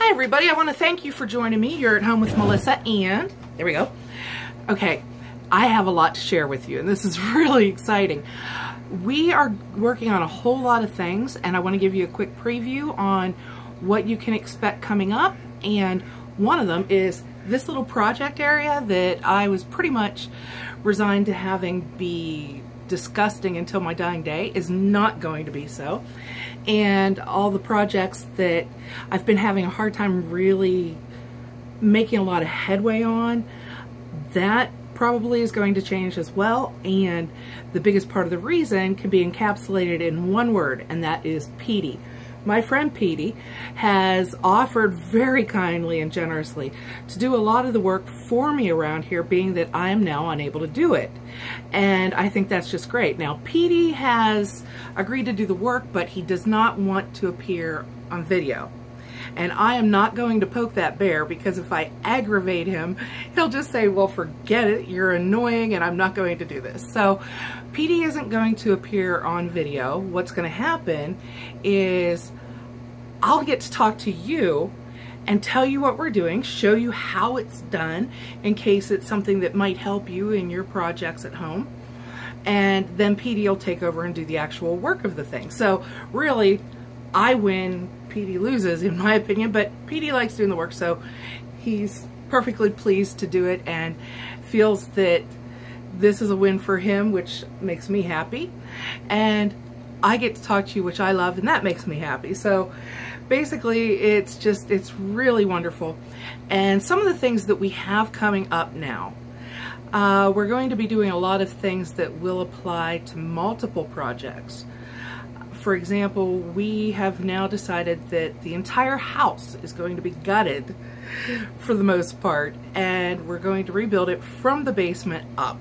Hi everybody, I want to thank you for joining me. You're at home with Melissa, and there we go. Okay, I have a lot to share with you, and this is really exciting. We are working on a whole lot of things, and I want to give you a quick preview on what you can expect coming up. And one of them is this little project area that I was pretty much resigned to having be disgusting until my dying day is not going to be so. And all the projects that I've been having a hard time really making a lot of headway on, that probably is going to change as well. And the biggest part of the reason can be encapsulated in one word, and that is Petey. My friend Petey has offered very kindly and generously to do a lot of the work for me around here, being that I am now unable to do it. And I think that's just great. Now, Petey has agreed to do the work, but he does not want to appear on video. And I am not going to poke that bear, because if I aggravate him, he'll just say, well, forget it, you're annoying and I'm not going to do this. So Petey isn't going to appear on video. What's going to happen is I'll get to talk to you and tell you what we're doing, show you how it's done in case it's something that might help you in your projects at home. And then Petey will take over and do the actual work of the thing. So really, I win, Petey loses, in my opinion, but Petey likes doing the work, so he's perfectly pleased to do it and feels that this is a win for him, which makes me happy. And I get to talk to you, which I love, and that makes me happy. So basically, it's really wonderful. And some of the things that we have coming up now, we're going to be doing a lot of things that will apply to multiple projects. For example, we have now decided that the entire house is going to be gutted for the most part, and we're going to rebuild it from the basement up.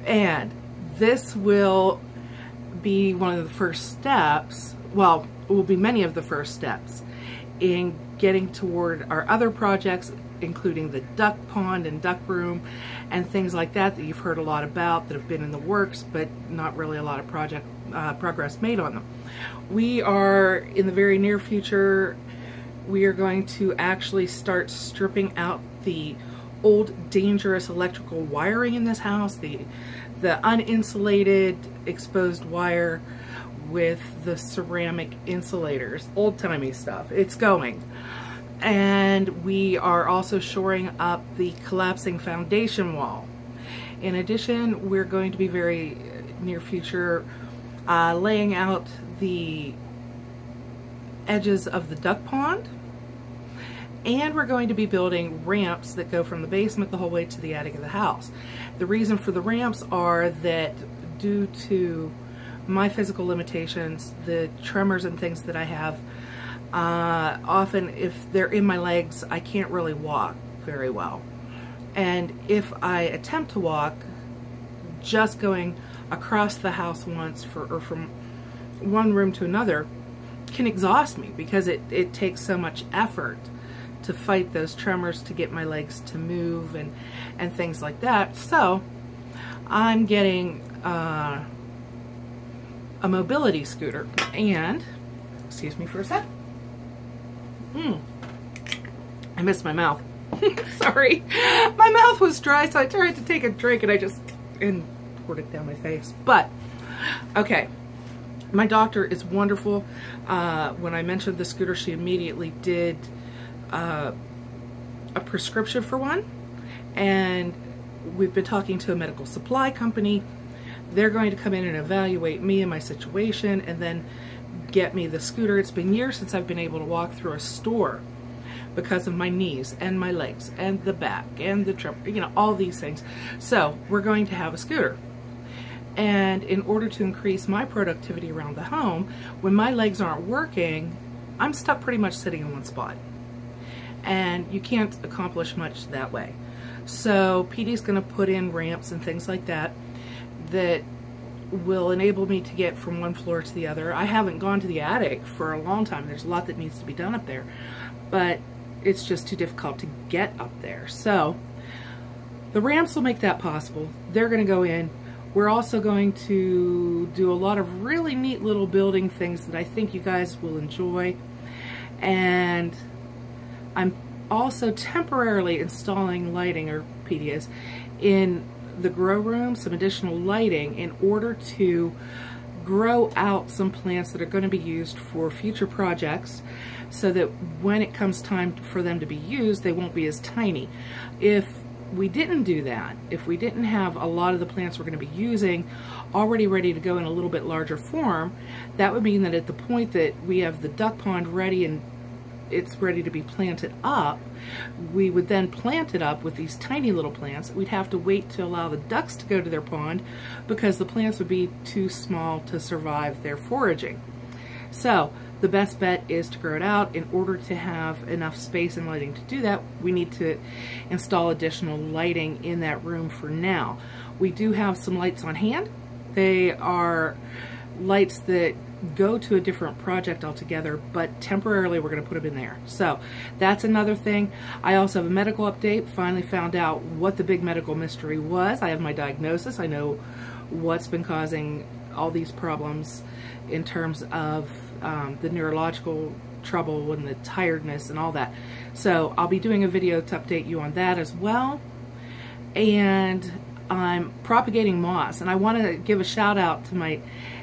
And this will be one of the first steps, well, it will be many of the first steps in getting toward our other projects, including the duck pond and duck room and things like that you've heard a lot about, that have been in the works, but not really a lot of progress made on them. We are, in the very near future, we are going to actually start stripping out the old dangerous electrical wiring in this house, the uninsulated exposed wire with the ceramic insulators, old-timey stuff. It's going. And we are also shoring up the collapsing foundation wall. In addition, we're going to be very near future laying out the edges of the duck pond, and we're going to be building ramps that go from the basement the whole way to the attic of the house. The reason for the ramps are that due to my physical limitations, the tremors and things that I have, often if they're in my legs, I can't really walk very well. And if I attempt to walk, just going across the house once or from one room to another can exhaust me, because it takes so much effort to fight those tremors, to get my legs to move and things like that. So I'm getting a mobility scooter. And excuse me for a sec. I missed my mouth. Sorry, my mouth was dry, so I tried to take a drink and I just poured it down my face. But okay, my doctor is wonderful. When I mentioned the scooter, she immediately did a prescription for one, and we've been talking to a medical supply company. They're going to come in and evaluate me and my situation, and then get me the scooter. It's been years since I've been able to walk through a store because of my knees and my legs and the back and the tremor, you know, all these things. So we're going to have a scooter. And in order to increase my productivity around the home, when my legs aren't working, I'm stuck pretty much sitting in one spot. And you can't accomplish much that way. So Petey's going to put in ramps and things like that that will enable me to get from one floor to the other. I haven't gone to the attic for a long time. There's a lot that needs to be done up there, but it's just too difficult to get up there. So the ramps will make that possible. They're going to go in. We're also going to do a lot of really neat little building things that I think you guys will enjoy. And I'm also temporarily installing lighting, or PDAs, in the grow room, some additional lighting in order to grow out some plants that are going to be used for future projects, so that when it comes time for them to be used, they won't be as tiny. If we didn't do that, if we didn't have a lot of the plants we're going to be using already ready to go in a little bit larger form, that would mean that at the point that we have the duck pond ready and it's ready to be planted up, we would then plant it up with these tiny little plants. We'd have to wait to allow the ducks to go to their pond because the plants would be too small to survive their foraging. So the best bet is to grow it out. In order to have enough space and lighting to do that, we need to install additional lighting in that room for now. We do have some lights on hand. They are lights that go to a different project altogether, but temporarily we're going to put them in there. So that's another thing. I also have a medical update. Finally found out what the big medical mystery was. I have my diagnosis. I know what's been causing all these problems in terms of the neurological trouble and the tiredness and all that. So I'll be doing a video to update you on that as well. And I'm propagating moss, and I want to give a shout out to my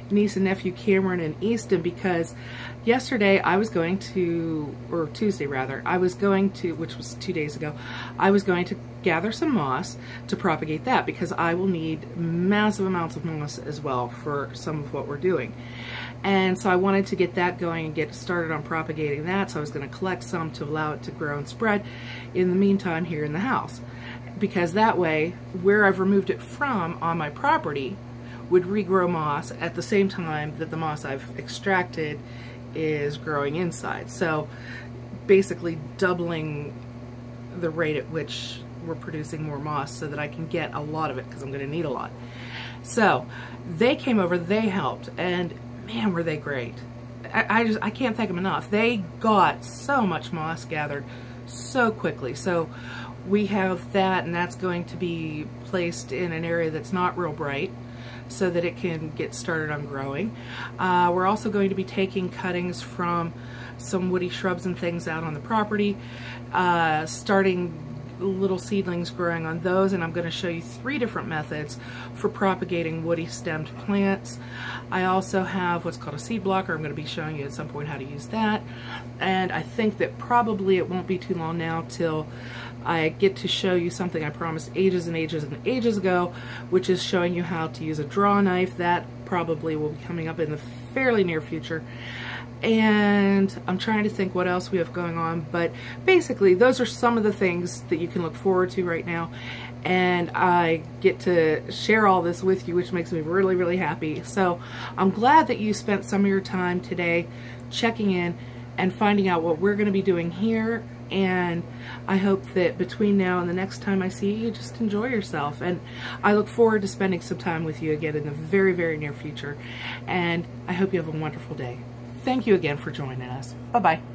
niece and nephew Cameron and Easton, because yesterday I was going to, or Tuesday rather, I was going to, which was 2 days ago, I was going to gather some moss to propagate that, because I will need massive amounts of moss as well for some of what we're doing. And so I wanted to get that going and get started on propagating that, so I was going to collect some to allow it to grow and spread in the meantime here in the house, because that way where I've removed it from on my property would regrow moss at the same time that the moss I've extracted is growing inside. So basically doubling the rate at which we're producing more moss so that I can get a lot of it, because I'm going to need a lot. So they came over, they helped, and man, were they great. I can't thank them enough. They got so much moss gathered so quickly. So we have that, and that's going to be placed in an area that's not real bright, so that it can get started on growing. We're also going to be taking cuttings from some woody shrubs and things out on the property, starting little seedlings growing on those, and I'm going to show you 3 different methods for propagating woody stemmed plants. I also have what's called a seed blocker. I'm going to be showing you at some point how to use that, and I think that probably it won't be too long now till I get to show you something I promised ages and ages and ages ago, which is showing you how to use a draw knife. That probably will be coming up in the fairly near future. And I'm trying to think what else we have going on, but basically those are some of the things that you can look forward to right now, and I get to share all this with you, which makes me really, really happy. So I'm glad that you spent some of your time today checking in and finding out what we're going to be doing here, and I hope that between now and the next time I see you, just enjoy yourself, and I look forward to spending some time with you again in the very, very near future, and I hope you have a wonderful day. Thank you again for joining us. Bye-bye.